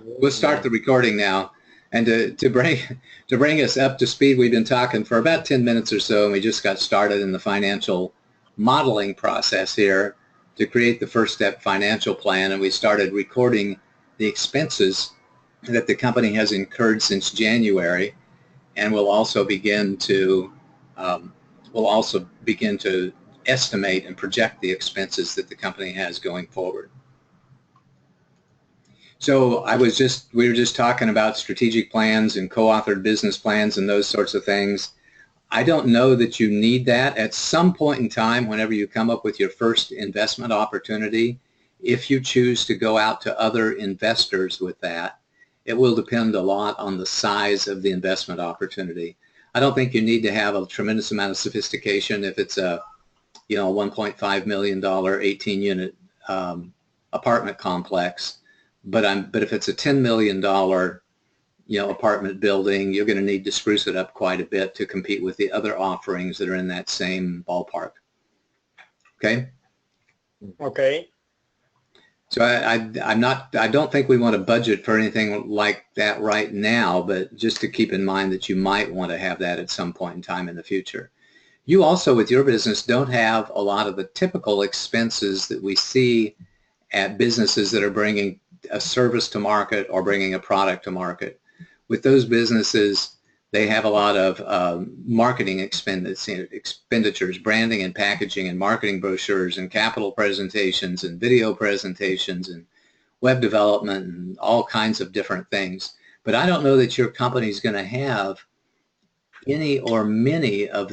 We'll start the recording now. And to bring us up to speed, we've been talking for about 10 minutes or so, and we just got started in the financial modeling process here to create the first step financial plan, and we started recording the expenses that the company has incurred since January, and we'll also begin to estimate and project the expenses that the company has going forward. So we were just talking about strategic plans and co-authored business plans and those sorts of things. I don't know that you need that. At some point in time, whenever you come up with your first investment opportunity, if you choose to go out to other investors with that, it will depend a lot on the size of the investment opportunity. I don't think you need to have a tremendous amount of sophistication if it's a $1.5 million 18-unit apartment complex. But if it's a $10 million apartment building, you're going to need to spruce it up quite a bit to compete with the other offerings that are in that same ballpark. Okay. Okay. So I don't think we want to budget for anything like that right now, but just to keep in mind that you might want to have that at some point in time in the future. You also, with your business, don't have a lot of the typical expenses that we see at businesses that are bringing a service to market or bringing a product to market. With those businesses, they have a lot of marketing expenditures, branding and packaging and marketing brochures and capital presentations and video presentations and web development and all kinds of different things. But I don't know that your company is going to have any or many of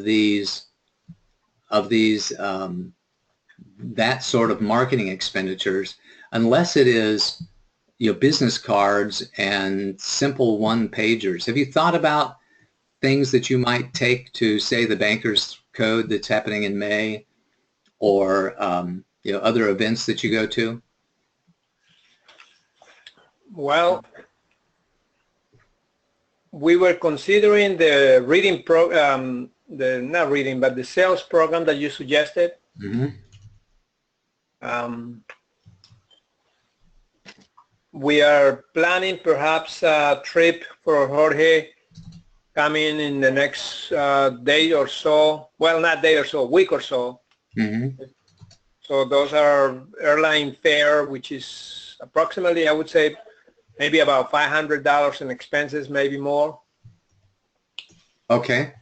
that sort of marketing expenditures, unless it is business cards and simple one-pagers. Have you thought about things that you might take to, say, the Bankers Code that's happening in May, or other events that you go to? Well, we were considering the reading program, not reading, but the sales program that you suggested. Mm-hmm. We are planning perhaps a trip for Jorge coming in the next day or so. Well, not day or so, week or so. Mm-hmm. So those are airline fare, which is approximately, I would say, maybe about $500 in expenses, maybe more. Okay.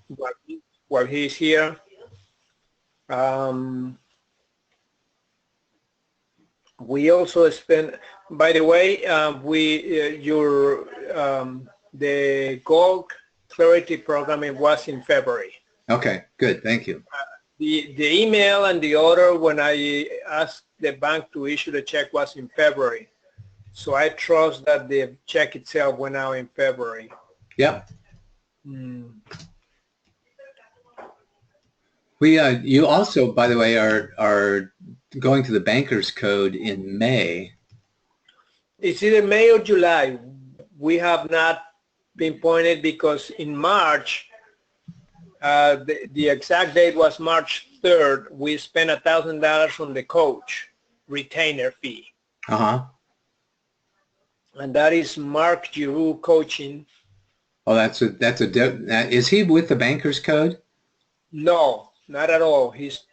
While he's here. We also spend, by the way, the Gold Clarity program, it was in February. Okay, good, thank you. The email and the order when I asked the bank to issue the check was in February. So I trust that the check itself went out in February. Yep. You also, by the way, are going to the Bankers Code in May. It's either May or July. We have not pinpointed because in March, the exact date was March 3rd. We spent $1,000 on the coach retainer fee. Uh-huh. And that is Mark Giroux coaching. Oh, is he with the Bankers Code? No, not at all. He's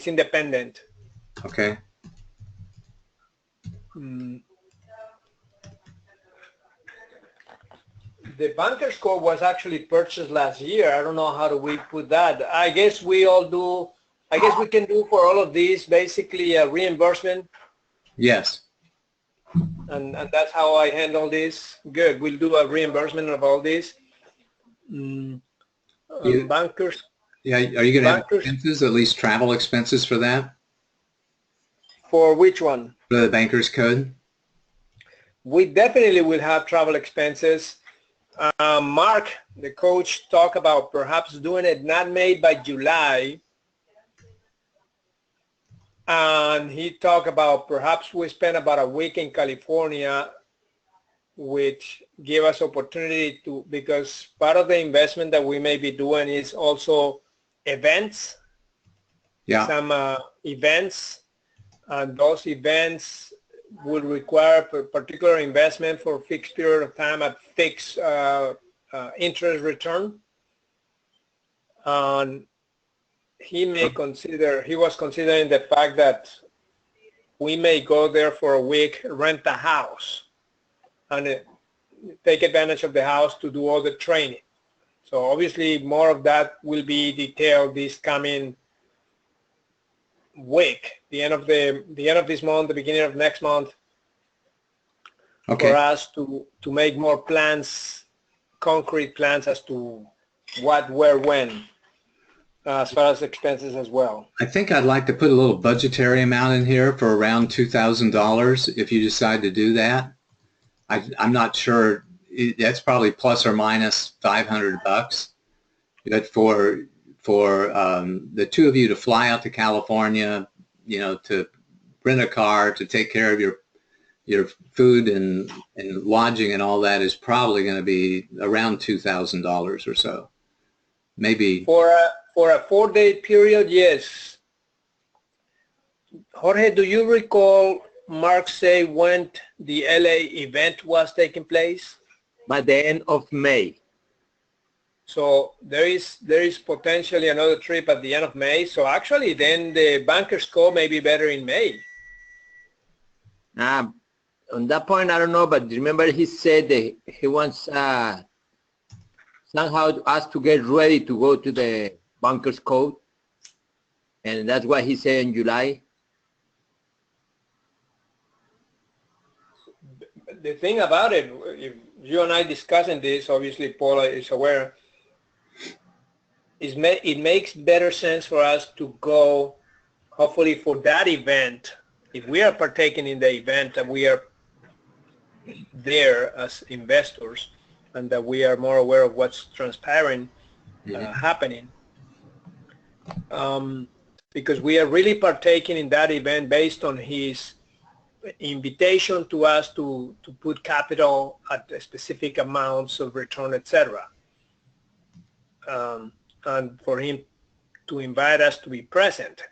independent. Okay. The Bankers Code was actually purchased last year. I don't know how do we put that. I guess we all do. I guess we can do for all of these basically a reimbursement. Yes. And that's how I handle this. Good. We'll do a reimbursement of all this. Bankers. Yeah. Are you going to have expenses, at least travel expenses for that? For which one? For the Bankers Code? We definitely will have travel expenses. Mark, the coach, talked about perhaps doing it not May by July. And he talked about perhaps we spend about a week in California, which give us opportunity to, because part of the investment that we may be doing is also events. Yeah. Some events, and those events will require particular investment for a fixed period of time at fixed interest return. And he was considering the fact that we may go there for a week, rent a house, and take advantage of the house to do all the training. So obviously more of that will be detailed this coming week, the end of this month, the beginning of next month, Okay. for us to make more plans, concrete plans as to what, where, when, as far as expenses as well. I think I'd like to put a little budgetary amount in here for around $2,000 if you decide to do that. I'm not sure. That's probably plus or minus $500. But for the two of you to fly out to California, you know, to rent a car, to take care of your food and lodging and all that is probably going to be around $2,000 or so. Maybe. For a 4-day period, yes. Jorge, do you recall Mark say when the LA event was taking place? By the end of May. So there is potentially another trip at the end of May. So actually then the Bankers Cove may be better in May. On that point, I don't know, but remember he said that he wants somehow us to get ready to go to the Bankers Cove. And that's what he said in July. The thing about it, if you and I discussing this, obviously Paula is aware, it makes better sense for us to go, hopefully for that event, if we are partaking in the event, that we are there as investors and that we are more aware of what's transpiring, happening. Because we are really partaking in that event based on his invitation to us to put capital at specific amounts of return, etc. And for him to invite us to be present.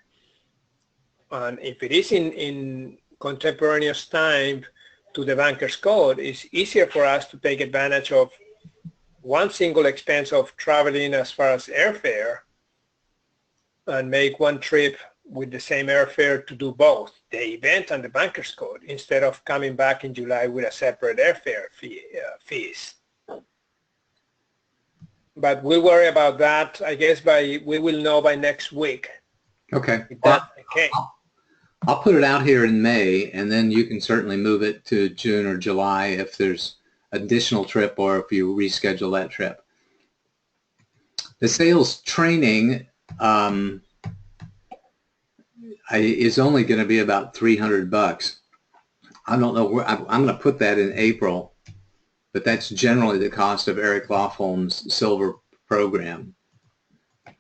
And if it is in contemporaneous time to the Bankers Code, it's easier for us to take advantage of one single expense of traveling as far as airfare and make one trip with the same airfare to do both, the event and the Bankers Code, instead of coming back in July with a separate airfare fees. But we'll worry about that, I guess, we will know by next week. Okay. If that's the case. I'll put it out here in May, and then you can certainly move it to June or July if there's additional trip or if you reschedule that trip. The sales training is only going to be about $300. I don't know where I'm going to put that in April, but that's generally the cost of Eric Lofholm's silver program.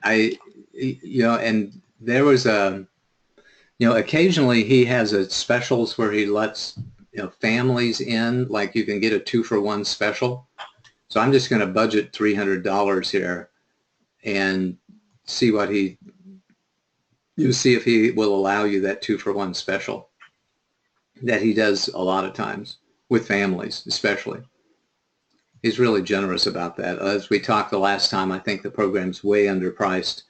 And there was occasionally he has specials where he lets families in, like you can get a 2-for-1 special. So I'm just going to budget $300 here and see what see if he will allow you that 2-for-1 special that he does a lot of times with families, especially. He's really generous about that. As we talked the last time, I think the program's way underpriced,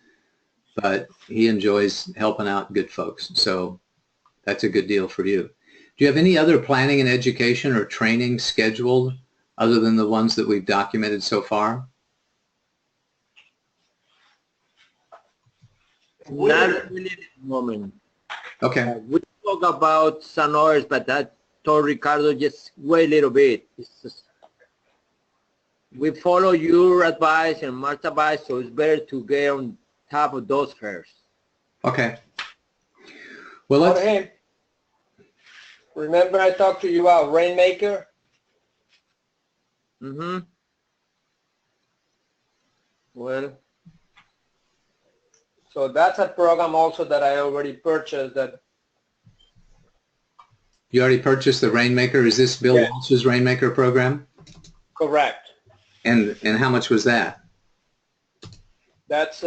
but he enjoys helping out good folks. So that's a good deal for you. Do you have any other planning and education or training scheduled other than the ones that we've documented so far? Not really at the moment. Okay. We talk about some others, but that told Ricardo just wait a little bit. We follow your advice and Mark's advice, so it's better to get on top of those first. Okay. Well, let's... Jorge, remember I talked to you about Rainmaker? Mm-hmm. Well, so that's a program also that I already purchased. That you already purchased the Rainmaker? Is this Bill Yes. Walsh's Rainmaker program? correct. And how much was that? That's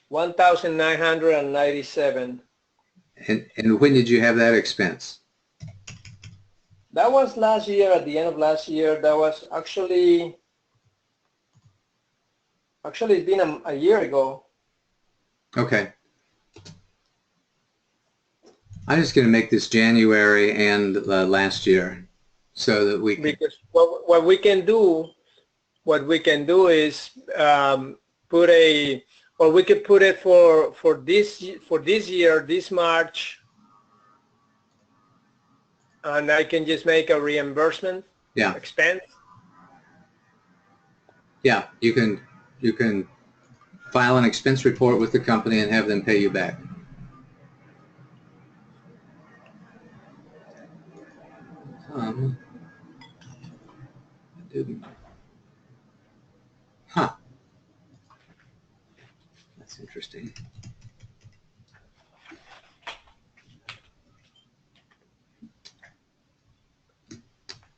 1,997. And when did you have that expense? That was last year, at the end of last year. That was actually it's been a year ago. Okay. I'm just going to make this January and last year so that we can. Because what we can do is put a, or we could put it for this year, this March, and I can just make a reimbursement expense. Yeah, you can file an expense report with the company and have them pay you back. Huh. That's interesting.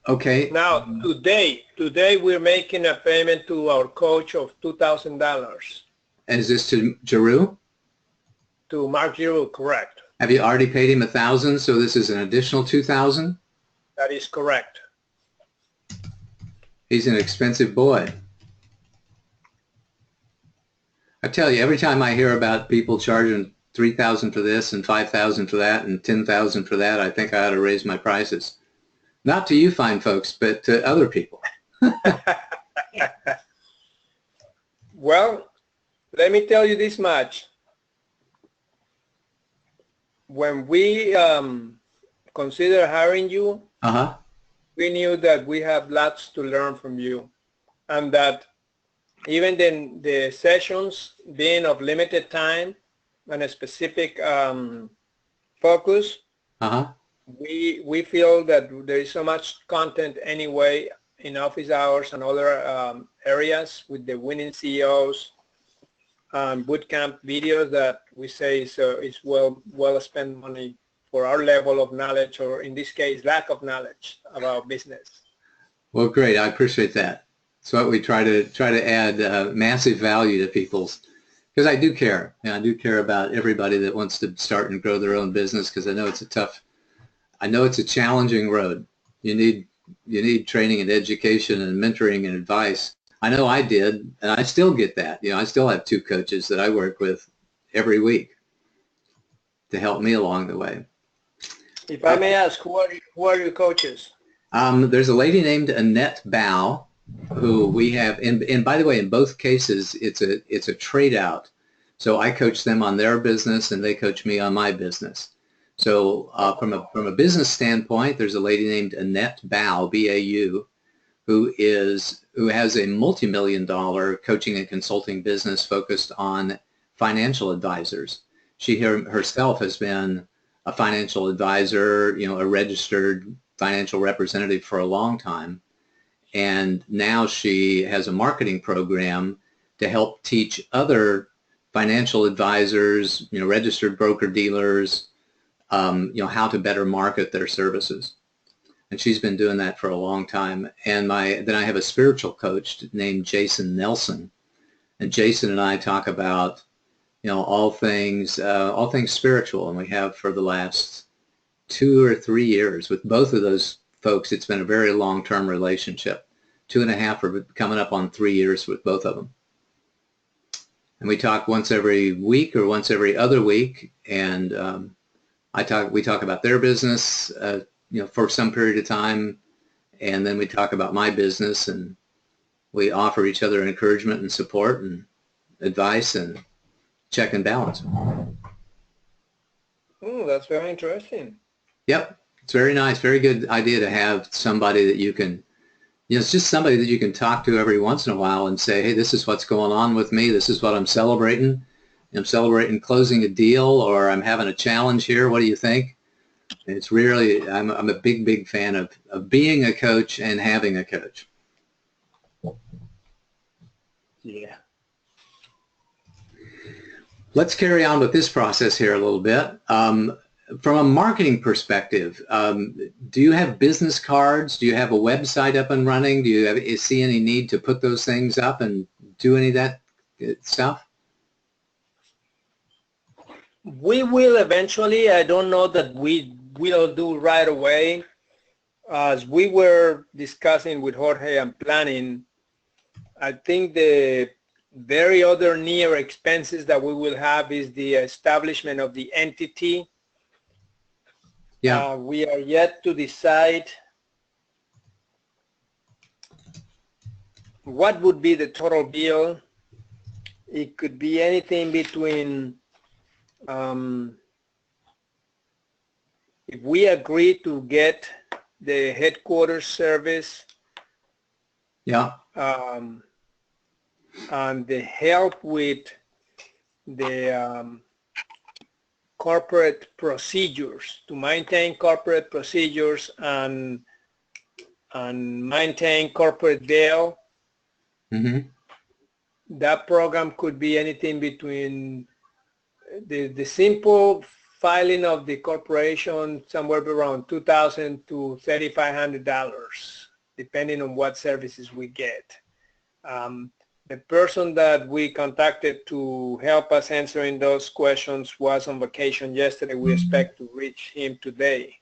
Okay. Now, today we're making a payment to our coach of $2,000. Is this to Giroux? To Mark Giroux, correct. Have you already paid him $1,000? So this is an additional $2,000? That is correct. He's an expensive boy. I tell you, every time I hear about people charging $3,000 for this and $5,000 for that and $10,000 for that, I think I ought to raise my prices. Not to you fine folks, but to other people. Well, let me tell you this much. When we consider hiring you, we knew that we have lots to learn from you, and that even the sessions being of limited time and a specific focus, we feel that there is so much content anyway in office hours and other areas with the winning CEOs bootcamp videos that we say is well spent money for our level of knowledge, or in this case lack of knowledge about business. Well, great. I appreciate that. So we try to add massive value to people's, because I do care. I do care about everybody that wants to start and grow their own business, because I know it's a challenging road. You need training and education and mentoring and advice. I know I did, and I still get that. I still have 2 coaches that I work with every week to help me along the way. If I may ask, who are your coaches? There's a lady named Annette Bao, who we have, and by the way, in both cases, it's a trade out. So I coach them on their business, and they coach me on my business. So from a business standpoint, there's a lady named Annette Bao, B-A-U, who has a multi-million-dollar coaching and consulting business focused on financial advisors. She herself has been a financial advisor, a registered financial representative for a long time. And now she has a marketing program to help teach other financial advisors, registered broker-dealers, how to better market their services. And she's been doing that for a long time. And then I have a spiritual coach named Jason Nelson. And Jason and I talk about, all things spiritual. And we have for the last 2 or 3 years with both of those folks. It's been a very long-term relationship. 2.5 or coming up on 3 years with both of them. And we talk once every week or once every other week. And we talk about their business, for some period of time, and then we talk about my business, and we offer each other encouragement and support and advice and check and balance. Oh, that's very interesting. Yep, it's very nice, very good idea to have somebody that you can, it's just somebody that you can talk to every once in a while and say, hey, this is what's going on with me. This is what I'm celebrating. I'm celebrating closing a deal, or I'm having a challenge here. What do you think? It's really, I'm a big fan of being a coach and having a coach. Yeah. Let's carry on with this process here a little bit. From a marketing perspective, do you have business cards? Do you have a website up and running? Do you see any need to put those things up and do any of that stuff? We will eventually. I don't know that we will do right away. As we were discussing with Jorge and planning, I think the very other near expenses that we will have is the establishment of the entity. Yeah. We are yet to decide what would be the total bill. It could be anything between, if we agree to get the headquarters service, Yeah. and the help with the corporate procedures, to maintain corporate procedures and maintain corporate bail. Mm-hmm. That program could be anything between the simple filing of the corporation, somewhere around $2,000 to $3,500, depending on what services we get. The person that we contacted to help us answering those questions was on vacation yesterday. We expect to reach him today.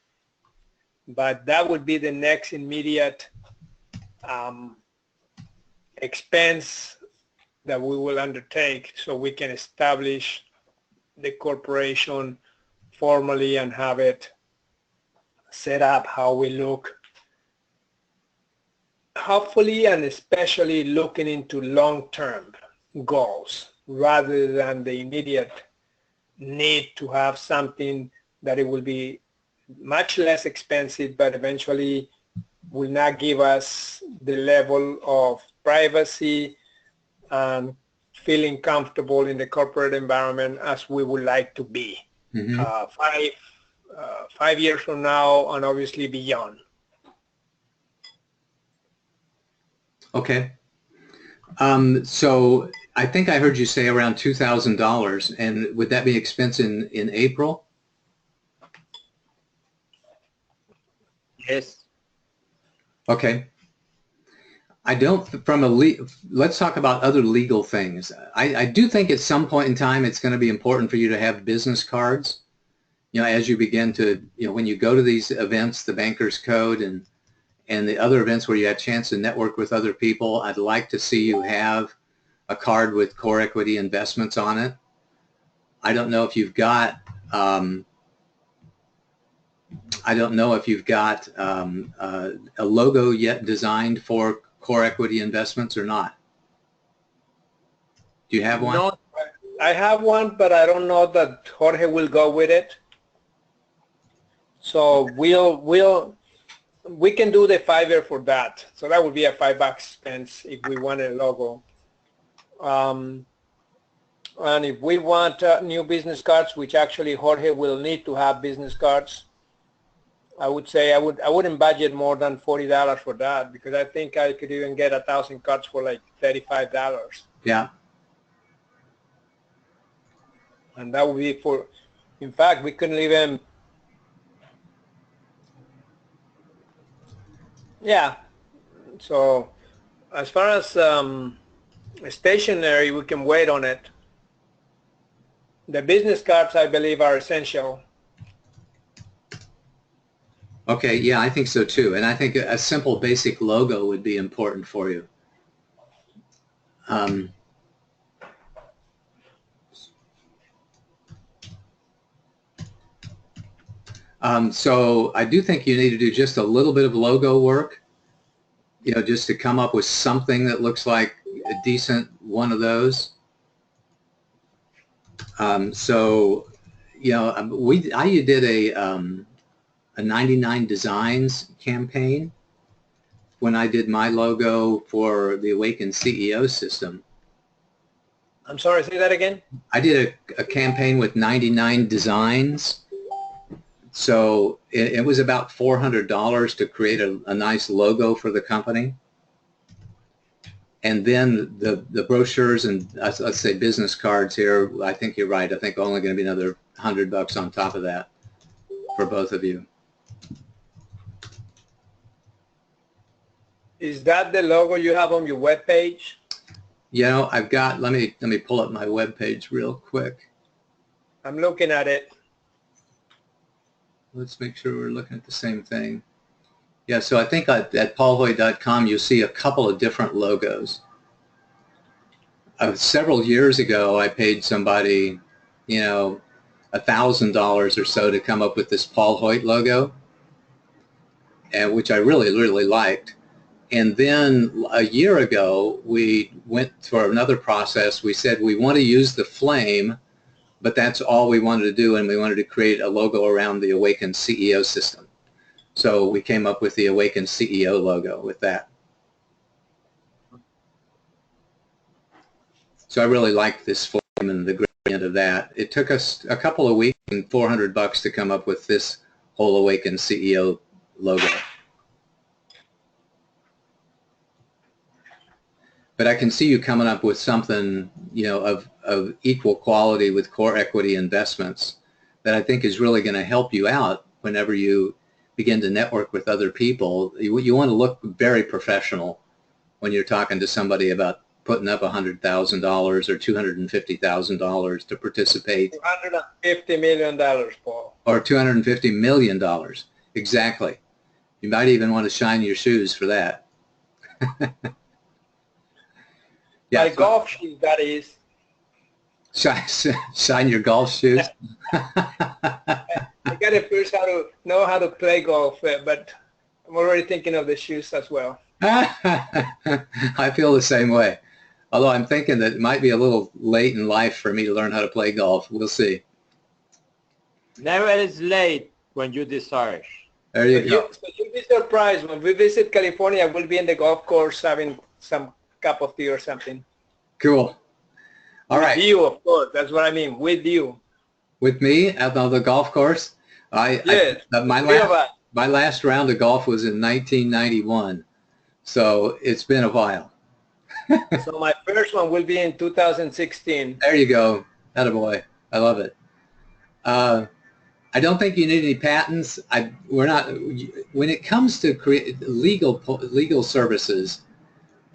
But that would be the next immediate expense that we will undertake, so we can establish the corporation formally and have it set up how we look. Hopefully, and especially looking into long-term goals rather than the immediate need to have something that it will be much less expensive, but eventually will not give us the level of privacy and feeling comfortable in the corporate environment as we would like to be. Mm-hmm. 5 years from now and obviously beyond. Okay. So I think I heard you say around $2,000, and would that be expense in April? Yes. Okay. I don't, let's talk about other legal things. I do think at some point in time it's going to be important for you to have business cards. You know, as you begin to, you know, when you go to these events, the Bankers Code and the other events where you have a chance to network with other people, I'd like to see you have a card with core equity investments on it. I don't know if you've got a logo yet designed for core equity investments or not. Do you have one? No, I have one, but I don't know that Jorge will go with it. So we can do the $5 for that. So that would be a $5 expense if we want a logo. And if we want new business cards, which actually Jorge will need to have business cards, I would say I wouldn't budget more than $40 for that, because I think I could even get 1,000 cards for like $35. Yeah. And that would be for, in fact, we couldn't even, yeah. So as far as stationery, we can wait on it. The business cards, I believe, are essential. Okay, yeah, I think so too. And I think a simple basic logo would be important for you. So I do think you need to do just a little bit of logo work, you know, just to come up with something that looks like a decent one of those. So, you know, I did a 99 Designs campaign when I did my logo for the Awaken CEO system. I'm sorry, say that again? I did a campaign with 99 Designs. So it was about $400 to create a nice logo for the company. And then the brochures and let's say business cards here, I think you're right. I think only going to be another $100 on top of that for both of you. Is that the logo you have on your web page? You know, I've got, let me pull up my web page real quick. I'm looking at it. Let's make sure we're looking at the same thing. Yeah, so I think at paulhoyt.com you'll see a couple of different logos. Several years ago, I paid somebody, you know, $1,000 or so to come up with this Paul Hoyt logo, and which I really liked. And then a year ago, we went for another process. We said we want to use the flame, but that's all we wanted to do, and we wanted to create a logo around the Awaken CEO system. So we came up with the Awaken CEO logo with that. So I really liked this flame and the gradient of that. It took us a couple of weeks and $400 to come up with this whole Awaken CEO logo. But I can see you coming up with something, you know, of equal quality with core equity investments that I think is really going to help you out whenever you begin to network with other people. You want to look very professional when you're talking to somebody about putting up $100,000 or $250,000 to participate. $250 million, Paul. Or $250 million. Exactly. You might even want to shine your shoes for that. Yeah, my golf shoes, that is. Shine your golf shoes. I got to first know how to play golf, but I'm already thinking of the shoes as well. I feel the same way. Although I'm thinking that it might be a little late in life for me to learn how to play golf. We'll see. Never is late when you desire. There you go. So you'll be surprised when we visit California. We'll be in the golf course having some cup of tea or something. Cool. All right. With you, of course. That's what I mean. With you. With me at the golf course? Yes. My last round of golf was in 1991. So it's been a while. So my first one will be in 2016. There you go. Attaboy. I love it. I don't think you need any patents. We're not. When it comes to legal services,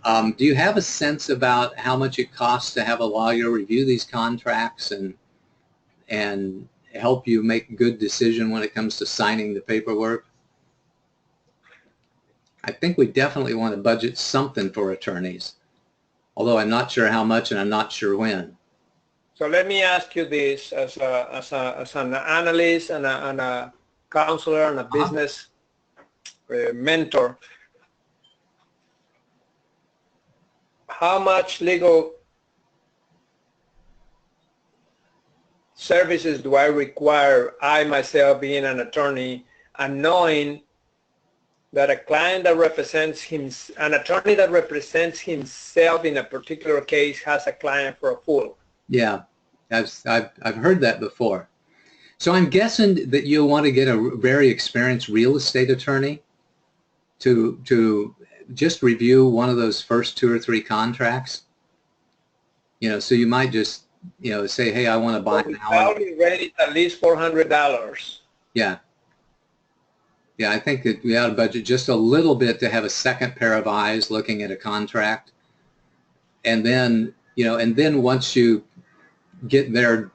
do you have a sense about how much it costs to have a lawyer review these contracts and help you make a good decision when it comes to signing the paperwork? I think we definitely want to budget something for attorneys, although I'm not sure how much and I'm not sure when. So let me ask you this as an analyst and a counselor and a business mentor. How much legal services do I require, I myself being an attorney, and knowing that a client that represents an attorney that represents himself in a particular case has a client for a fool? Yeah, I've heard that before. So I'm guessing that you'll want to get a very experienced real estate attorney to just review one of those first 2 or 3 contracts. You know, so you might just, you know, say, hey, I want to buy an hourly rate at least $400. Yeah. Yeah, I think that we ought to budget just a little bit to have a second pair of eyes looking at a contract. And then, you know, and then once you get their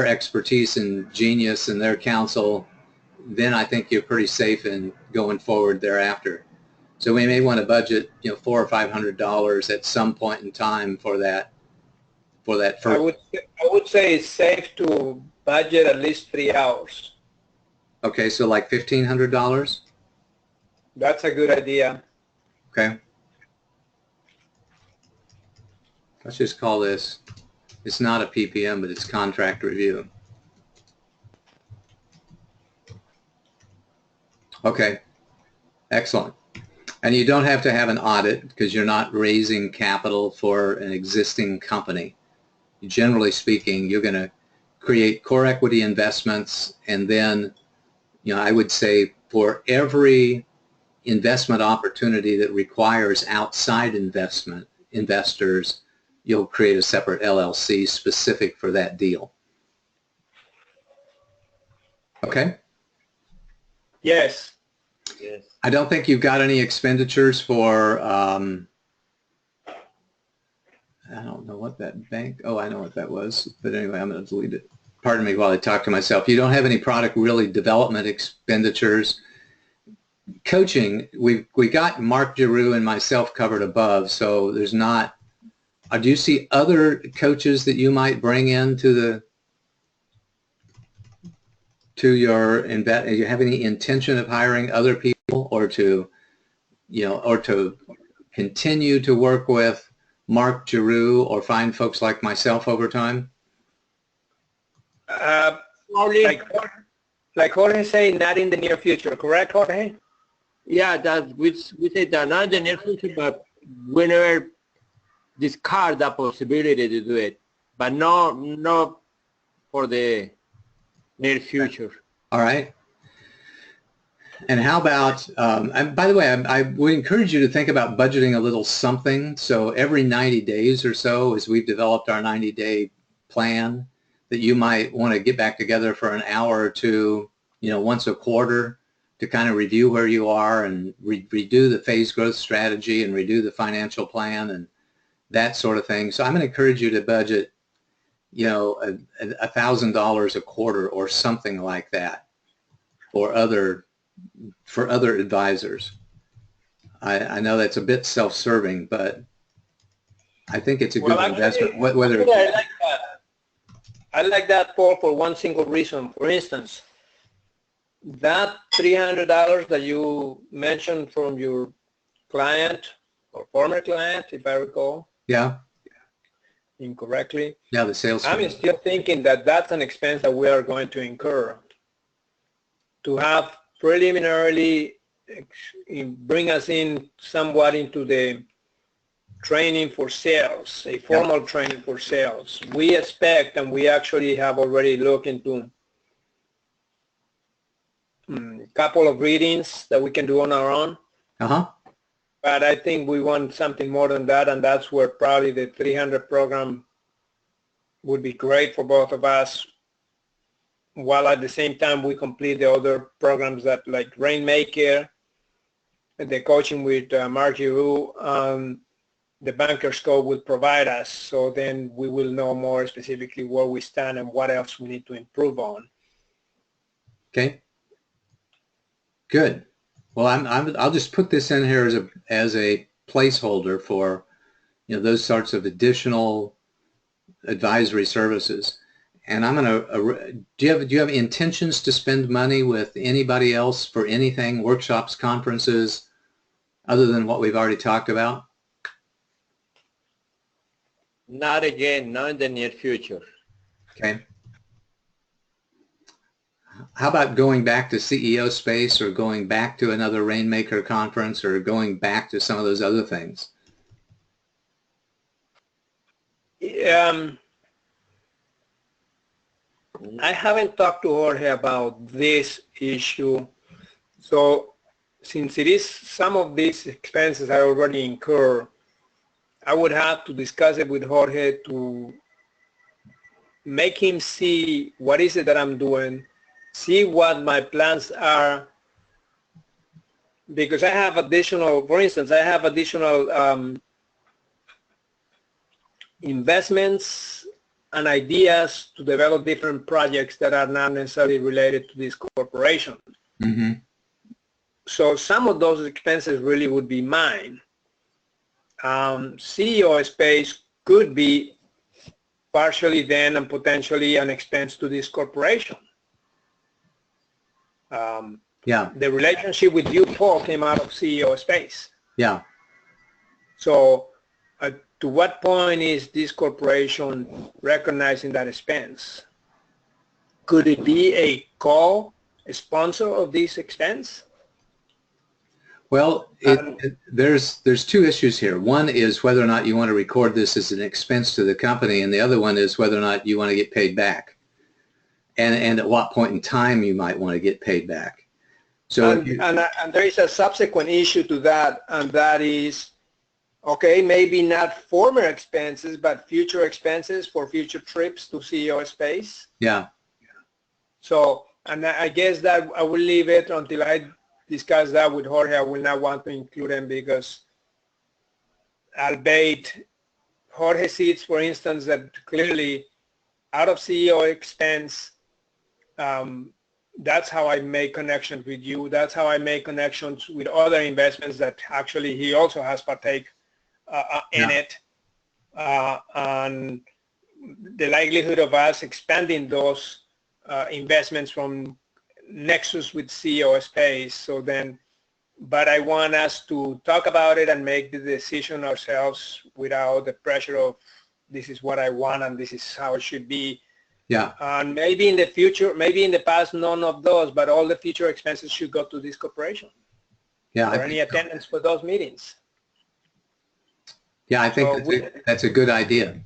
expertise and genius and their counsel, then I think you're pretty safe in going forward thereafter. So we may want to budget, you know, $400 or $500 at some point in time for that. First. I would say it's safe to budget at least 3 hours. Okay, so like $1,500. That's a good idea. Okay. Let's just call this. It's not a PPM, but it's contract review. Okay. Excellent. And you don't have to have an audit because you're not raising capital for an existing company. Generally speaking, you're going to create core equity investments, and then, you know, I would say for every investment opportunity that requires outside investors, you'll create a separate LLC specific for that deal. Okay? Yes. Yes. I don't think you've got any expenditures for, I don't know what that bank, oh, I know what that was, but anyway, I'm going to delete it. pardon me while I talk to myself, you don't have any product really development expenditures. Coaching, we got Mark Giroux and myself covered above, so there's not. Do you see other coaches that you might bring into the to your invest? Do you have any intention of hiring other people, or to or to continue to work with Mark Giroux, or find folks like myself over time? Like Jorge say, not in the near future, correct, Jorge? Yeah, that we say that not in the near future, but we never discard that possibility to do it, but not for the near future. All right. And how about, and by the way, I would encourage you to think about budgeting a little something. So every 90 days or so, as we've developed our 90-day plan, that you might want to get back together for an hour or two, once a quarter, to kind of review where you are and redo the phase growth strategy and redo the financial plan and that sort of thing. So I'm going to encourage you to budget, $1,000 a quarter or something like that for other advisors. I know that's a bit self-serving, but I think it's a good investment. I like that. I like that, Paul, for one single reason. For instance, that $300 that you mentioned from your client or former client, if I recall. Yeah. Incorrectly. Yeah, the sales. I'm still thinking that that's an expense that we are going to incur to have preliminarily bring us in somewhat into the training for sales, a formal training for sales. We expect, and we actually have already looked into a couple of readings that we can do on our own. Uh-huh. But I think we want something more than that, and that's where probably the 300 program would be great for both of us, while at the same time we complete the other programs that like Rainmaker, the coaching with Mark Giroux, the Banker's Code will provide us. So then we will know more specifically where we stand and what else we need to improve on. Okay. Good. Well, I'll just put this in here as a placeholder for, those sorts of additional advisory services. And I'm going to, do you have intentions to spend money with anybody else for anything, workshops, conferences, other than what we've already talked about? Not again, not in the near future. Okay. How about going back to CEO Space, or going back to another Rainmaker conference, or going back to some of those other things? I haven't talked to Jorge about this issue. So since it is some of these expenses I already incur, I would have to discuss it with Jorge to make him see what is it that I'm doing, see what my plans are, because I have additional, for instance, I have additional investments and ideas to develop different projects that are not necessarily related to this corporation. Mm-hmm. So some of those expenses really would be mine. CEO Space could be partially then and potentially an expense to this corporation. Yeah. The relationship with you, Paul, came out of CEO Space. Yeah. So to what point is this corporation recognizing that expense? Could it be a co-sponsor of this expense? Well, there's two issues here. One is whether or not you want to record this as an expense to the company, and the other one is whether or not you want to get paid back, and at what point in time you might want to get paid back. So and there is a subsequent issue to that, and that is, okay, maybe not former expenses, but future expenses for future trips to CEO Space. Yeah. So, and I guess that I will leave it until I discuss that with Jorge. I will not want to include him because, albeit Jorge sees, for instance, that clearly out of CEO expense. That's how I make connections with you. That's how I make connections with other investments that actually he also has partake in it. And the likelihood of us expanding those investments from Nexus with CEO space. So then, but I want us to talk about it and make the decision ourselves without the pressure of this is what I want and this is how it should be. Yeah. And maybe in the future, maybe in the past, none of those, but all the future expenses should go to this corporation. Yeah. For any attendance for those meetings. Yeah, I think that's a good idea.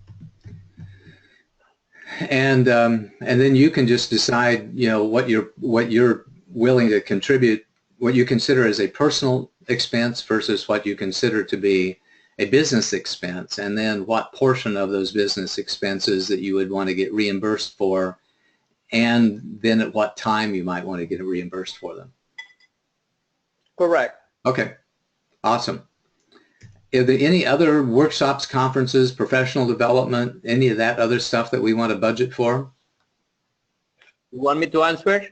And then you can just decide, you know, what you're willing to contribute, what you consider as a personal expense versus what you consider to be a business expense, and then what portion of those business expenses that you would want to get reimbursed for, and then at what time you might want to get reimbursed for them. Correct. Okay, awesome. Are there any other workshops, conferences, professional development, any of that other stuff that we want to budget for? You want me to answer?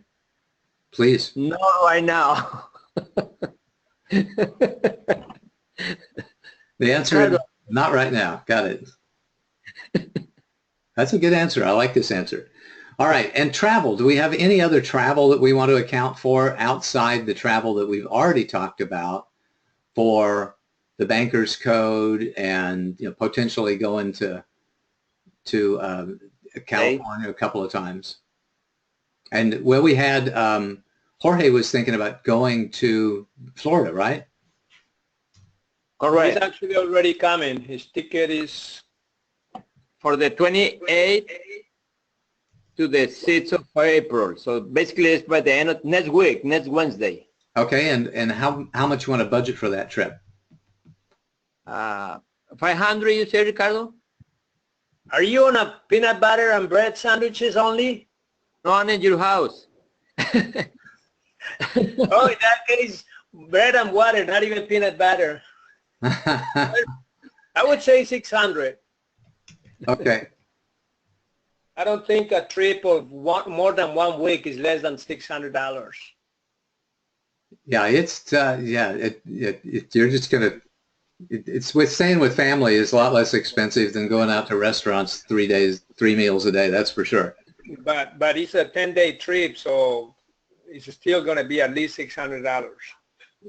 Please. No, right now. The answer is not right now. Got it. That's a good answer. I like this answer. All right. And travel. Do we have any other travel that we want to account for outside the travel that we've already talked about for the banker's code and, you know, potentially going to California a couple of times? And well, we had Jorge was thinking about going to Florida, right? Correct. He's actually already coming. His ticket is for the 28th to the 6th of April. So basically it's by the end of next week, next Wednesday. Okay, and how much you want to budget for that trip? 500, you say, Ricardo? Are you on a peanut butter and bread sandwiches only? No, I'm in your house. Oh, in that case, bread and water, not even peanut butter. I would say 600. Okay. I don't think a trip of more than 1 week is less than $600. Yeah, it's you're just gonna. It's with staying with family is a lot less expensive than going out to restaurants 3 meals a day. That's for sure. But it's a 10-day trip, so it's still going to be at least $600.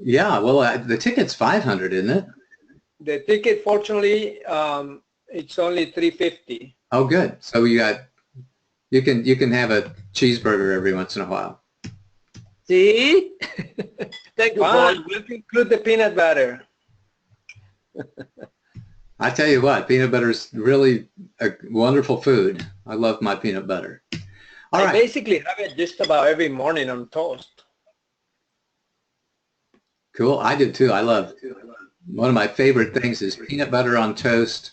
Yeah, well, the ticket's $500, isn't it? The ticket, fortunately, it's only $350. Oh, good. So you can have a cheeseburger every once in a while. See? Thank you, Paul. We'll include the peanut butter. I tell you what, peanut butter is really a wonderful food. I love my peanut butter. All right. I basically have it just about every morning on toast. Cool. I do too. I love one of my favorite things is peanut butter on toast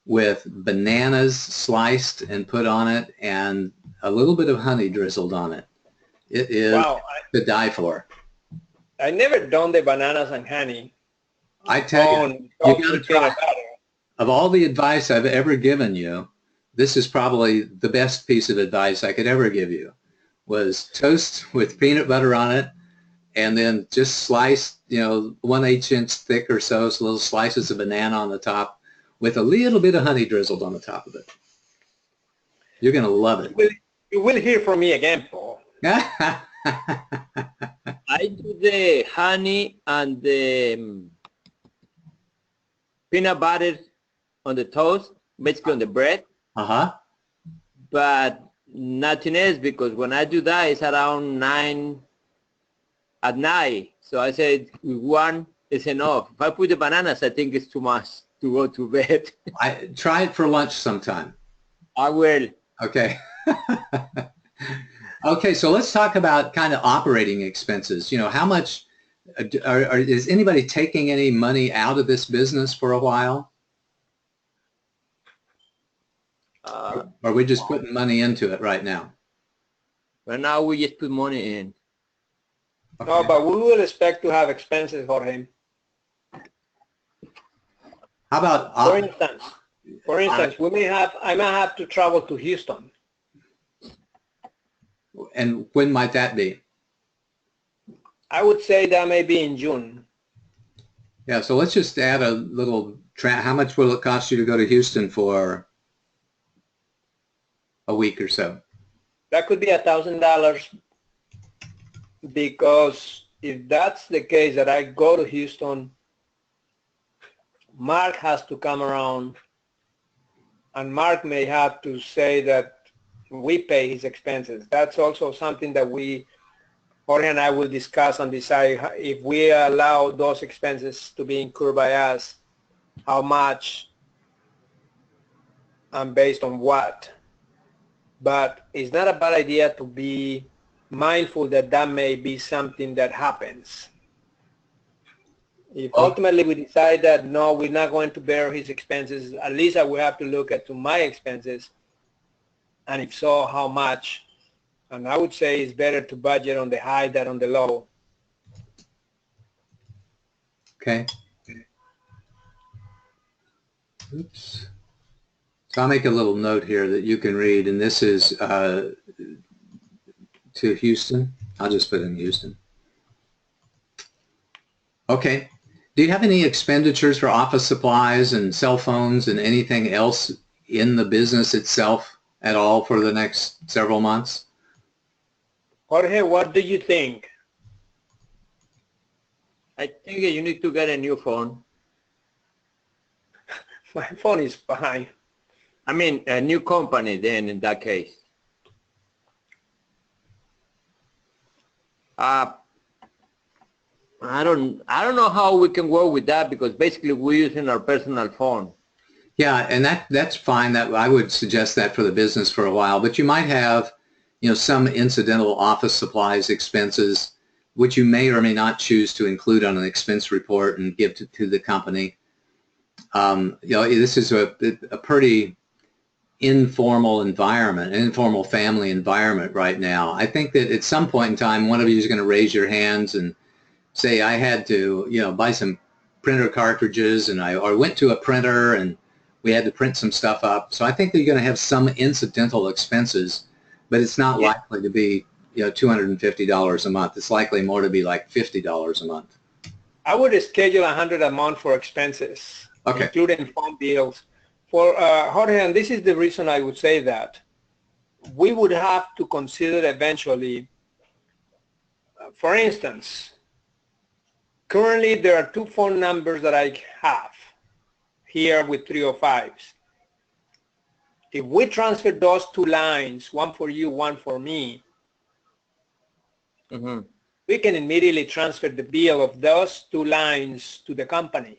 with bananas sliced and put on it and a little bit of honey drizzled on it. It is to die for. I never done the bananas and honey. I tell you got to try. Of all the advice I've ever given you, this is probably the best piece of advice I could ever give you, was toast with peanut butter on it, and then just slice, 1/8 inch thick or so little slices of banana on the top with a little bit of honey drizzled on the top of it. You're going to love it. You will hear from me again, Paul. I do the honey and the peanut butter on the toast, basically on the bread. Uh-huh. But nothing else, because when I do that, it's around 9 at night. So I said one is enough. If I put the bananas, I think it's too much to go to bed. Try it for lunch sometime. I will. Okay. Okay, so let's talk about kind of operating expenses. How much, is anybody taking any money out of this business for a while? Or are we just putting money into it right now? Right now, we just put money in. Okay. No, but we will expect to have expenses for him. How about for instance, I may have to travel to Houston. And when might that be? I would say that may be in June. Yeah, so let's just add a little, how much will it cost you to go to Houston for a week or so? That could be $1,000, because if that's the case that I go to Houston, Mark has to come around, and Mark may have to say that we pay his expenses. That's also something that Jorge and I will discuss and decide if we allow those expenses to be incurred by us, how much and based on what. But it's not a bad idea to be mindful that that may be something that happens. If ultimately we decide that no, we're not going to bear his expenses, at least I will have to look at to my expenses, and if so, how much. And I would say it's better to budget on the high than on the low. Okay. Oops. So I'll make a little note here that you can read, and this is to Houston. I'll just put in Houston. Okay. Do you have any expenditures for office supplies and cell phones and anything else in the business itself at all for the next several months? Jorge, what do you think? I think you need to get a new phone. My phone is fine. I mean, a new company then in that case. I don't know how we can work with that, because basically we're using our personal phone. Yeah, and that's fine. That I would suggest that for the business for a while, but you might have, some incidental office supplies expenses, which you may or may not choose to include on an expense report and give to the company. This is a pretty informal environment, an informal family environment right now. I think that at some point in time, one of you is going to raise your hands and say, I had to, buy some printer cartridges, and I went to a printer and we had to print some stuff up. So I think that you're going to have some incidental expenses, but it's not likely to be, $250 a month. It's likely more to be like $50 a month. I would schedule $100 a month for expenses, okay, including phone bills. For Jorge, and this is the reason I would say that, we would have to consider eventually, for instance, currently there are 2 phone numbers that I have here with 305s. If we transfer those 2 lines, one for you, one for me, we can immediately transfer the bill of those 2 lines to the company.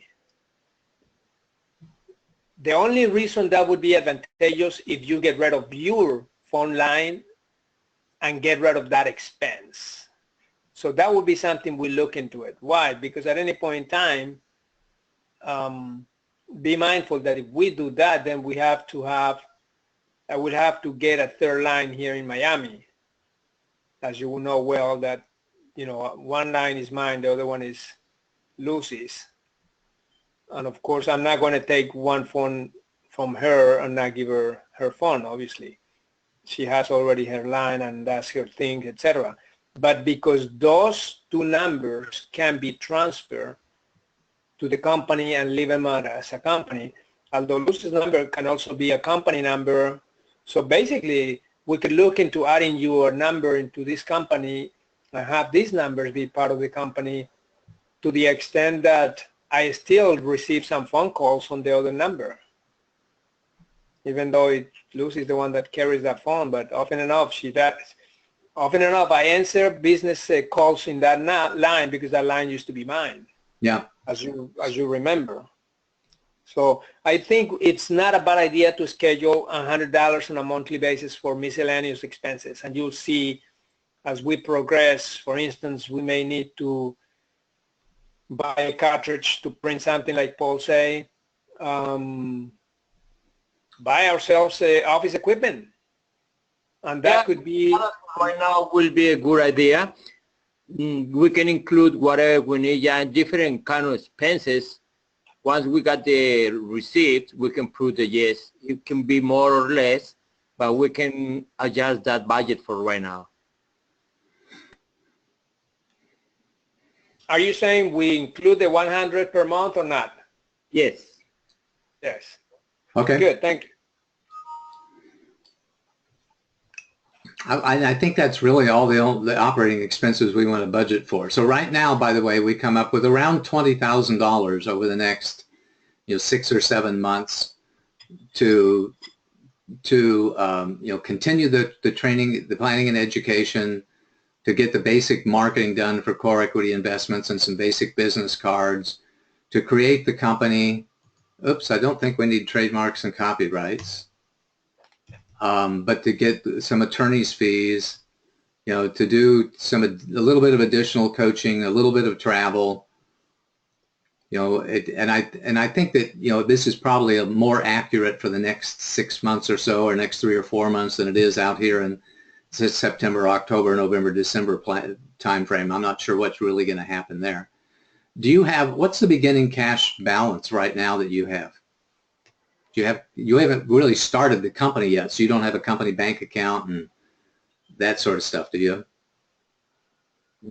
The only reason that would be advantageous if you get rid of your phone line and get rid of that expense. So that would be something we look into it. Why? Because at any point in time, be mindful that if we do that, then I would have to get a 3rd line here in Miami. As you will know well that, one line is mine, the other one is Lucy's. And of course, I'm not going to take one phone from her and not give her her phone, obviously. She has already her line and that's her thing, etc. But because those 2 numbers can be transferred to the company and leave them out as a company, although Lucy's number can also be a company number. So basically, we could look into adding your number into this company and have these numbers be part of the company, to the extent that I still receive some phone calls on the other number, even though Lucy is the one that carries that phone. But often enough, she does. Often enough, I answer business calls in that line, because that line used to be mine. Yeah. As you remember. So I think it's not a bad idea to schedule $100 on a monthly basis for miscellaneous expenses, and you'll see as we progress. For instance, we may need to buy a cartridge to print something like Paul say, buy ourselves office equipment, and that could be right now will be a good idea. We can include whatever we need, and different kind of expenses. Once we got the receipt, we can prove that yes, it can be more or less, but we can adjust that budget for right now. Are you saying we include the 100 per month or not? Yes. Yes. Okay. Good, thank you. I think that's really all the operating expenses we want to budget for. So right now, by the way, we come up with around $20,000 over the next 6 or 7 months to continue the training, the planning and education, to get the basic marketing done for core equity investments and some basic business cards, to create the company. Oops, I don't think we need trademarks and copyrights. But to get some attorney's fees, to do a little bit of additional coaching, a little bit of travel, and I think that this is probably more accurate for the next 6 months or so, or next 3 or 4 months, than it is out here in September, October, November, December time frame. I'm not sure what's really going to happen there. What's the beginning cash balance right now that you have? You haven't really started the company yet, so you don't have a company bank account and that sort of stuff, do you?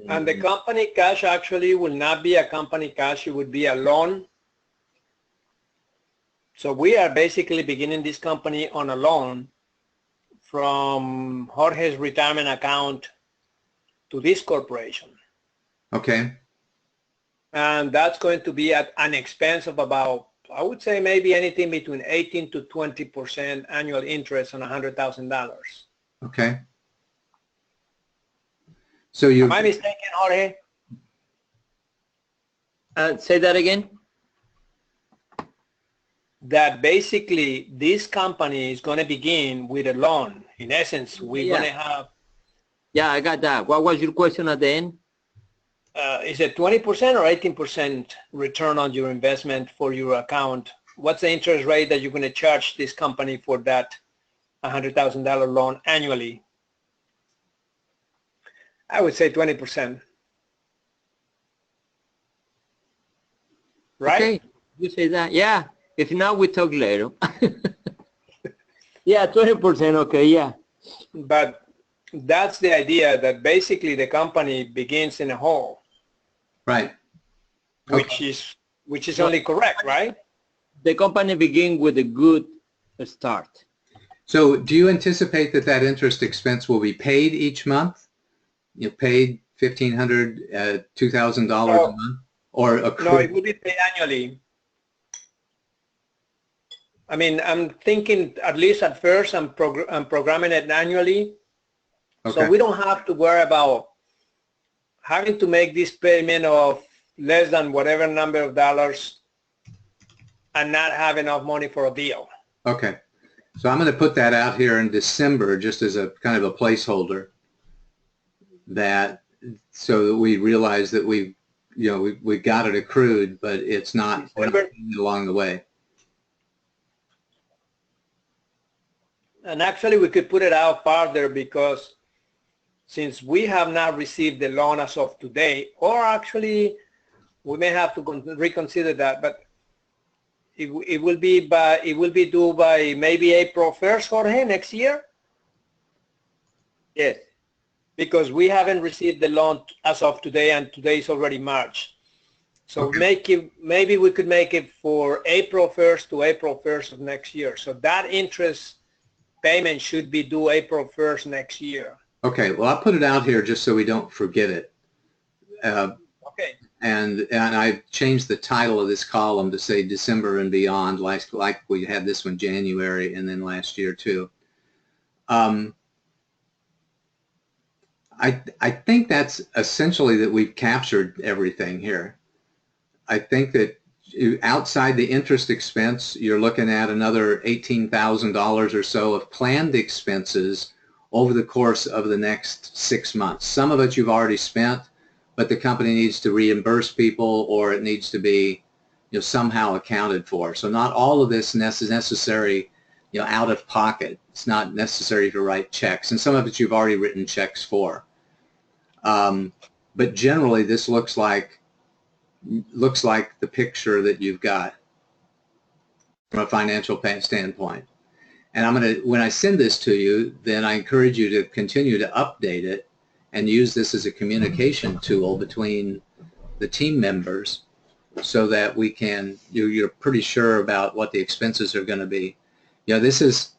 And the company cash actually will not be a company cash, it would be a loan. So we are basically beginning this company on a loan from Jorge's retirement account to this corporation. Okay. And that's going to be at an expense of about, I would say, maybe anything between 18 to 20% annual interest on $100,000. Okay. So you Am I mistaken, Jorge? Say that again? That basically this company is going to begin with a loan. In essence, we're going to have... Yeah, I got that. What was your question at the end? Is it 20% or 18% return on your investment for your account? What's the interest rate that you're going to charge this company for that $100,000 loan annually? I would say 20%. Right? Okay, you say that. Yeah, if not, we talk later. Yeah, 20%, okay, yeah. But that's the idea, that basically the company begins in a hole. Right. Okay. Which is only correct, right? The company begins with a good start. So do you anticipate that interest expense will be paid each month? Paid $1,500, $2,000 a month, or accrued? No, it will be paid annually. I mean, I'm thinking at least at first I'm programming it annually. Okay. So we don't have to worry about having to make this payment of less than whatever number of dollars and not have enough money for a deal. Okay. So I'm going to put that out here in December just as a kind of a placeholder, so that we realize that we got it accrued, but it's not along the way. And actually we could put it out farther, because since we have not received the loan as of today, or actually we may have to reconsider that, but it will be due by maybe April 1st, Jorge, next year? Yes. Because we haven't received the loan as of today, and today is already March. So okay. Maybe we could make it for April 1st to April 1st of next year. So that interest payment should be due April 1st next year. Okay, well, I'll put it out here just so we don't forget it. Okay. And I've changed the title of this column to say December and beyond, like we had this one January and then last year too. I think that's essentially that we've captured everything here. I think that outside the interest expense, you're looking at another $18,000 or so of planned expenses over the course of the next 6 months. Some of it you've already spent, but the company needs to reimburse people, or it needs to be somehow accounted for. So not all of this is necessary out of pocket. It's not necessary to write checks, and some of it you've already written checks for. But generally this looks like the picture that you've got from a financial standpoint. And when I send this to you, then I encourage you to continue to update it and use this as a communication tool between the team members so that we can, you're pretty sure about what the expenses are going to be. You know, this is,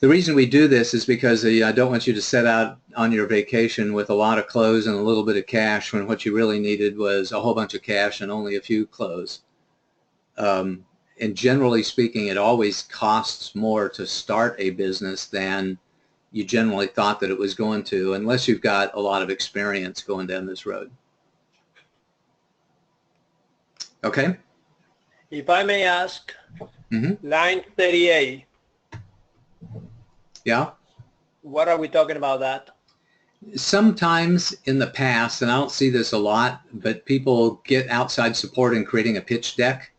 the reason we do this is because I don't want you to set out on your vacation with a lot of clothes and a little bit of cash when what you really needed was a whole bunch of cash and only a few clothes. And generally speaking, it always costs more to start a business than you generally thought that it was going to, unless you've got a lot of experience going down this road. Okay? If I may ask, line 38. Yeah? What are we talking about that? Sometimes in the past, and I don't see this a lot, but people get outside support in creating a pitch deck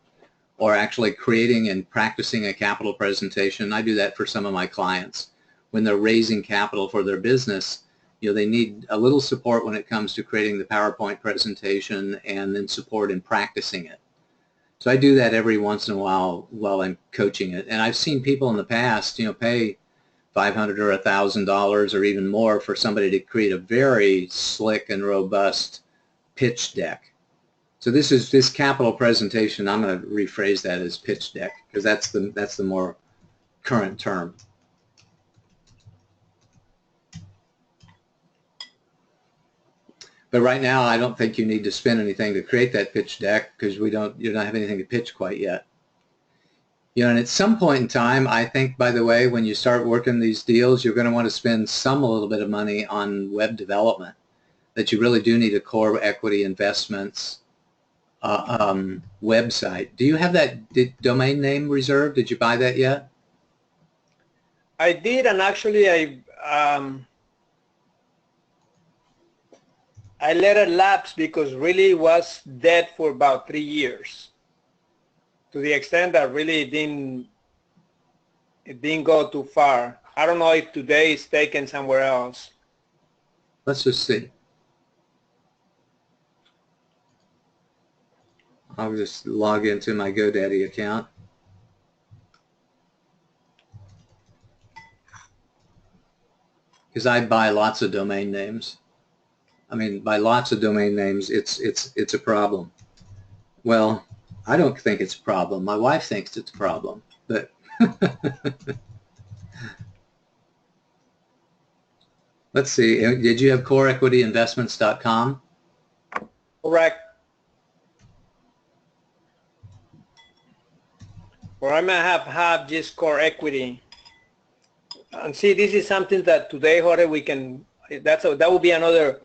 or actually creating and practicing a capital presentation. I do that for some of my clients. When they're raising capital for their business, you know, they need a little support when it comes to creating the PowerPoint presentation and then support in practicing it. So I do that every once in a while I'm coaching it. And I've seen people in the past, you know, pay $500 or $1,000 or even more for somebody to create a very slick and robust pitch deck. So this capital presentation, I'm going to rephrase that as pitch deck because that's the more current term. But right now, I don't think you need to spend anything to create that pitch deck because you don't have anything to pitch quite yet. You know, and at some point in time, I think, by the way, when you start working these deals, you're going to want to spend a little bit of money on web development. That you really do need a core equity investments website. Do you have that domain name reserved? Did you buy that yet? I did, and actually I let it lapse because really it was dead for about 3 years, to the extent that really it didn't go too far. I don't know if today it's taken somewhere else. Let's just see. I'll just log into my GoDaddy account. Because I buy lots of domain names. I mean, by lots of domain names, it's a problem. Well, I don't think it's a problem. My wife thinks it's a problem, but let's see. Did you have coreequityinvestments.com? Correct. Or I might have just core equity. And see, this is something that today, Jorge, we can, that would be another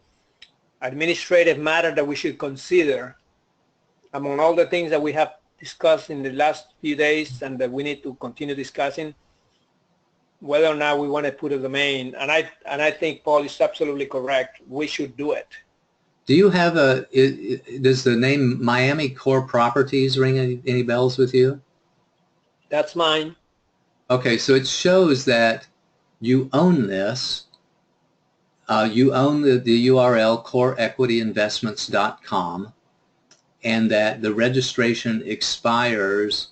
administrative matter that we should consider among all the things that we have discussed in the last few days and that we need to continue discussing, whether or not we want to put a domain. And I think Paul is absolutely correct. We should do it. Do you have does the name Miami Core Properties ring any bells with you? That's mine. Okay, so it shows that you own this. You own the URL coreequityinvestments.com, and that the registration expires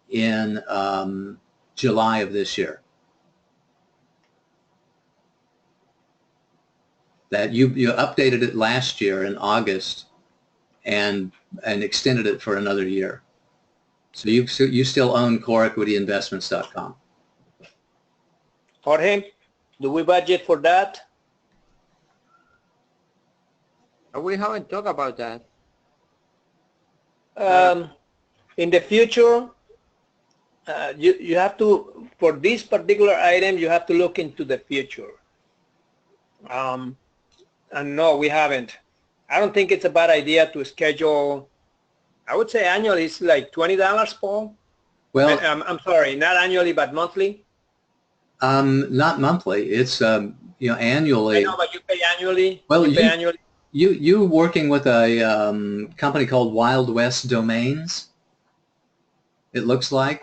in July of this year. That you updated it last year in August and extended it for another year. So you still own coreequityinvestments.com. Jorge, do we budget for that? We haven't talked about that. In the future, you have to, for this particular item, you have to look into the future. And no, we haven't. I don't think it's a bad idea to schedule. I would say annually it's like $20, Paul. Well, I'm sorry, not annually, but monthly. Not monthly. It's annually. I know, but you pay annually. Well, you pay annually. You working with a company called Wild West Domains. It looks like.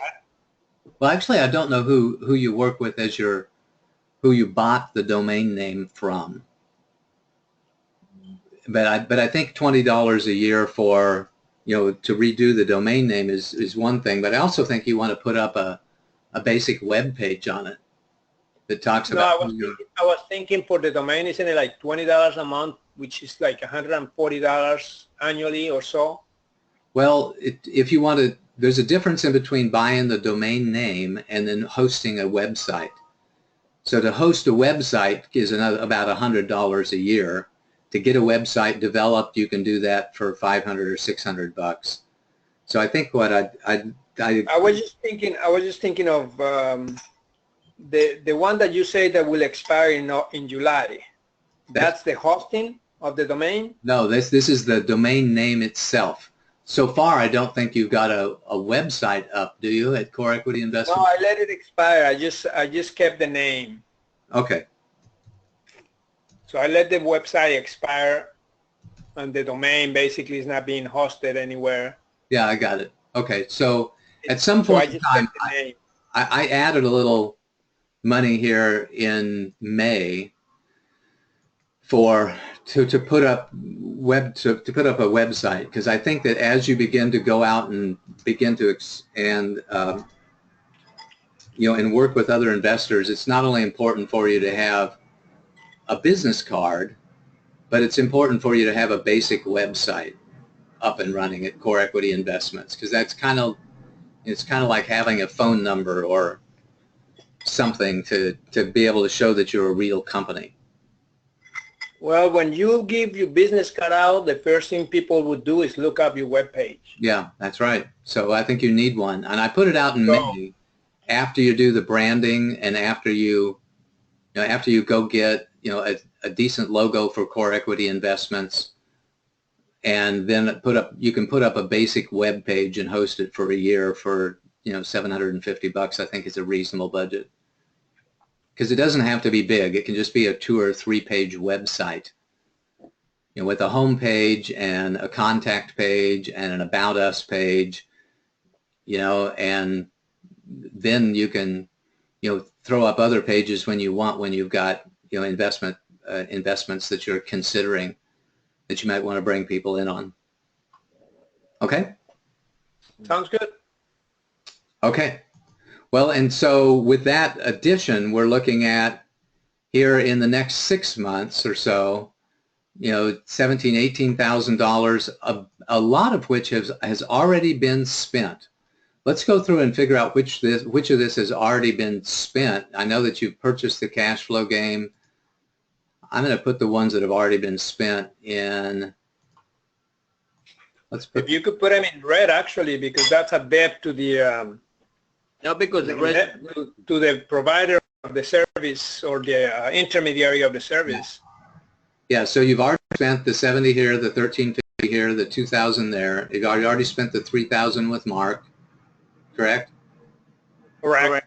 Well, actually, I don't know who you work with as who you bought the domain name from. But I think $20 a year for to redo the domain name is one thing. But I also think you want to put up a basic web page on it that talks about. I was thinking for the domain, isn't it like $20 a month, which is like $140 annually or so? Well, if you want to, there's a difference in between buying the domain name and then hosting a website. So to host a website is about $100 a year. To get a website developed, you can do that for 500 or 600 bucks. So I think what I was just thinking of the one that you say that will expire in July. That's the hosting of the domain? No, this is the domain name itself. So far, I don't think you've got a website up, do you, at Core Equity Investment? No, I let it expire. I just kept the name. Okay. So I let the website expire, and the domain basically is not being hosted anywhere. Yeah, I got it. Okay, so at some So I point in just time, kept the name. I added a little money here in May to put up put up a website, because I think that as you begin to go out and begin to and work with other investors, it's not only important for you to have a business card, but it's important for you to have a basic website up and running at Core Equity Investments, because it's kind of like having a phone number or something to be able to show that you're a real company. Well, when you give your business card out, the first thing people would do is look up your webpage. Yeah, that's right. So I think you need one. And I put it out in May after you do the branding and after you go get, a decent logo for Core Equity Investments, and then you can put up a basic web page and host it for a year for, $750. I think is a reasonable budget. Because it doesn't have to be big. It can just be a 2 or 3 page website, with a home page and a contact page and an about us page, and then you can, throw up other pages when you want, when you've got, investments that you're considering that you might want to bring people in on. Okay? Sounds good. Okay. Well, and so with that addition, we're looking at here in the next 6 months or so, $17,000, $18,000, a lot of which has already been spent. Let's go through and figure out which of this has already been spent. I know that you've purchased the cash flow game. I'm going to put the ones that have already been spent in. If you could put them in red, actually, because that's a debt to the No, because the rest, to the provider of the service or the intermediary of the service. Yeah, so you've already spent the 70 here, the 1350 here, the 2,000 there. You've already spent the 3,000 with Mark, correct? Correct.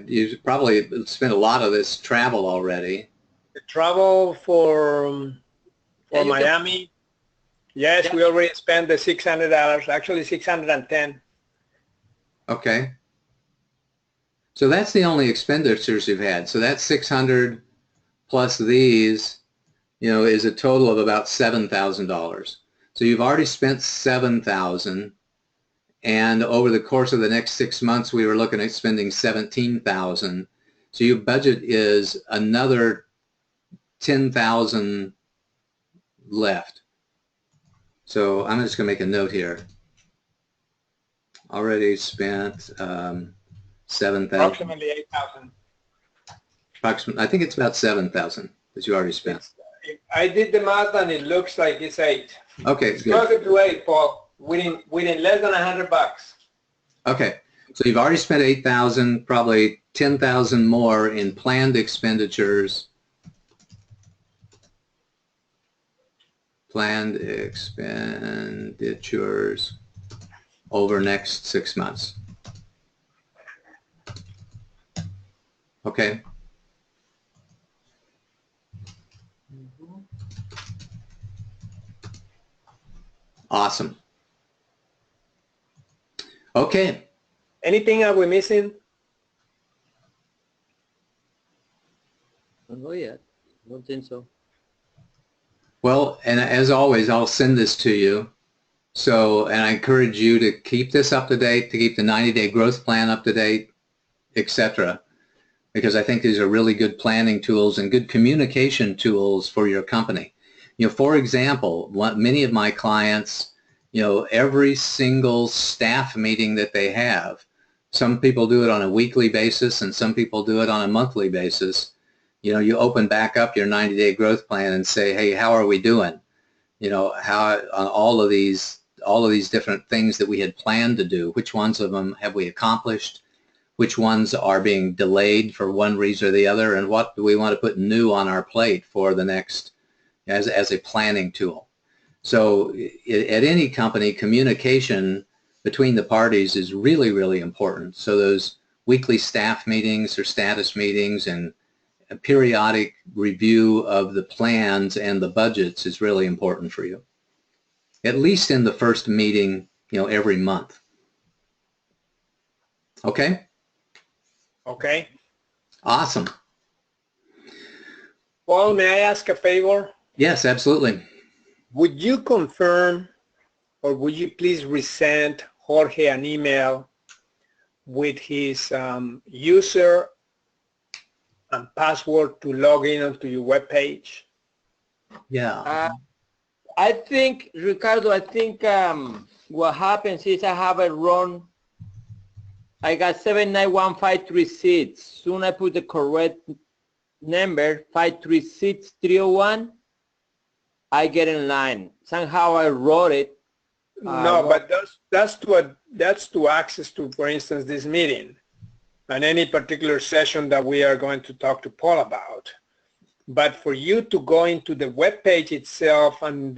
You probably spent a lot of this travel already. The travel for Miami. Yes, we already spent the $600, actually $610. Okay. So that's the only expenditures you've had. So that's 600 plus these, is a total of about $7,000. So you've already spent 7,000, and over the course of the next 6 months, we were looking at spending 17,000. So your budget is another 10,000 left. So I'm just going to make a note here. Already spent 7,000. Approximately 8,000. Approximately, I think it's about 7,000 that you already spent. I did the math and it looks like it's 8. Okay, it's good. closer to 8, Paul. Within less than $100. Okay, so you've already spent 8,000, probably 10,000 more in planned expenditures. Planned expenditures over next 6 months. Okay. Awesome. Okay. Anything are we missing? not yet. Don't think so. Well, and as always, I'll send this to you. So, and I encourage you to keep this up to date, to keep the 90-day growth plan up to date, etc. because I think these are really good planning tools and good communication tools for your company. You know, for example, many of my clients, you know, every single staff meeting that they have, some people do it on a weekly basis and some people do it on a monthly basis. You know, you open back up your 90-day growth plan and say, hey, how are we doing? You know, how all of these different things that we had planned to do, which ones of them have we accomplished? Which ones are being delayed for one reason or the other, and what do we want to put new on our plate for the next, as a planning tool. So at any company, communication between the parties is really, really important. So those weekly staff meetings or status meetings and a periodic review of the plans and the budgets is really important for you. At least in the first meeting, you know, every month. Okay? Okay. Awesome. Paul, may I ask a favor? Yes, absolutely. Would you confirm, or would you please resend Jorge an email with his user and password to log in onto your web page? Yeah. I think, Ricardo, I think what happens is I have it wrong. I got 7915336. Soon I put the correct number, 536301. I get in line. Somehow I wrote it. No, but that's to access to, for instance, this meeting and any particular session that we are going to talk to Paul about. But for you to go into the web page itself and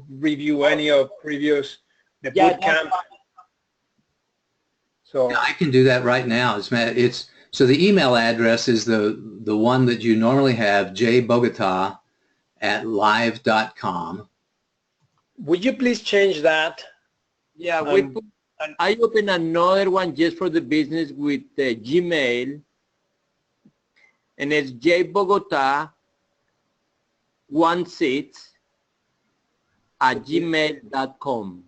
review any of previous boot camp. So yeah, I can do that right now. So the email address is the one that you normally have, jbogota@live.com. would you please change that? Yeah, I open another one just for the business with Gmail, and it's jbogota16@gmail.com.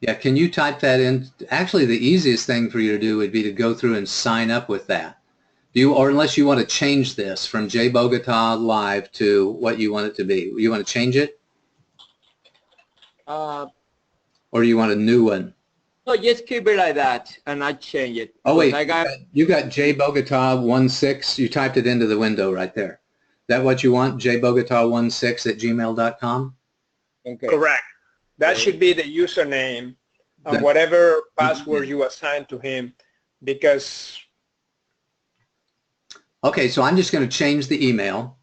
Yeah, can you type that in? Actually, the easiest thing for you to do would be to go through and sign up with that. Or unless you want to change this from jbogota live to what you want it to be. You want to change it? Or you want a new one? No, just keep it like that, and I change it. Oh wait, you got jbogota16. You typed it into the window right there. Is that what you want? jbogota16@gmail.com? Okay. Correct. That should be the username and whatever password you assign to him, because. Okay, so I'm just going to change the email.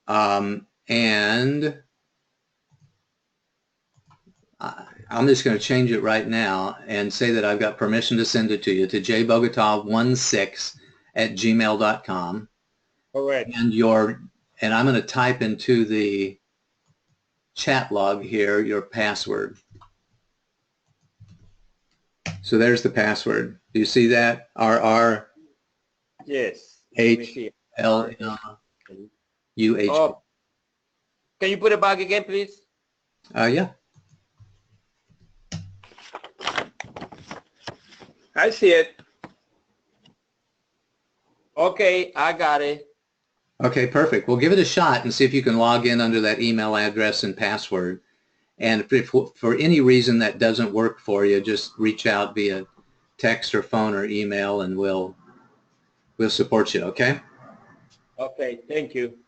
And I'm just going to change it right now and say that I've got permission to send it to you to jbogota16@gmail.com. Correct. And I'm going to type into the chat log here your password. So there's the password. Do you see that? RR. Yes. HLUH. Oh. Can you put it back again, please? Yeah. I see it. Okay, I got it. Okay, perfect. Well, give it a shot and see if you can log in under that email address and password. And if for any reason that doesn't work for you, just reach out via text or phone or email, and we'll support you, okay? Okay, thank you.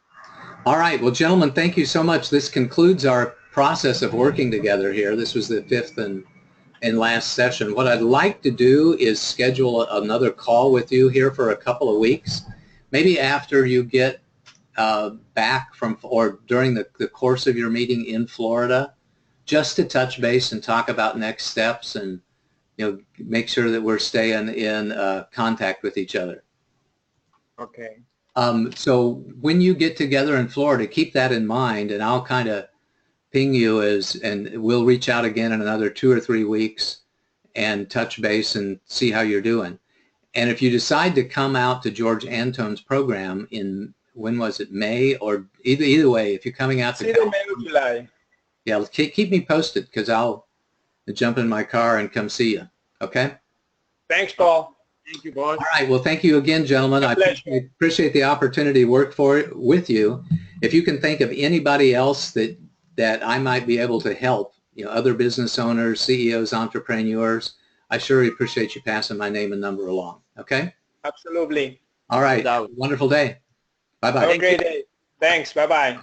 All right. Well, gentlemen, thank you so much. This concludes our process of working together here. This was the fifth and last session. What I'd like to do is schedule another call with you here for a couple of weeks, maybe after you get back from, or during the course of your meeting in Florida, just to touch base and talk about next steps and, you know, make sure that we're staying in contact with each other. Okay. So when you get together in Florida, keep that in mind, and I'll kind of ping you and we'll reach out again in another 2 or 3 weeks and touch base and see how you're doing. And if you decide to come out to George Antone's program in, when was it, May, or either way, if you're coming out to either May or July. Yeah, keep me posted, because I'll jump in my car and come see you. Okay? Thanks, Paul. Thank you, boss. All right. Well, thank you again, gentlemen. I appreciate the opportunity to work with you. If you can think of anybody else that I might be able to help, other business owners, CEOs, entrepreneurs, I sure appreciate you passing my name and number along. Okay? Absolutely. All right. No doubt. Wonderful day. Bye-bye. Have a great day. Thanks. Bye-bye.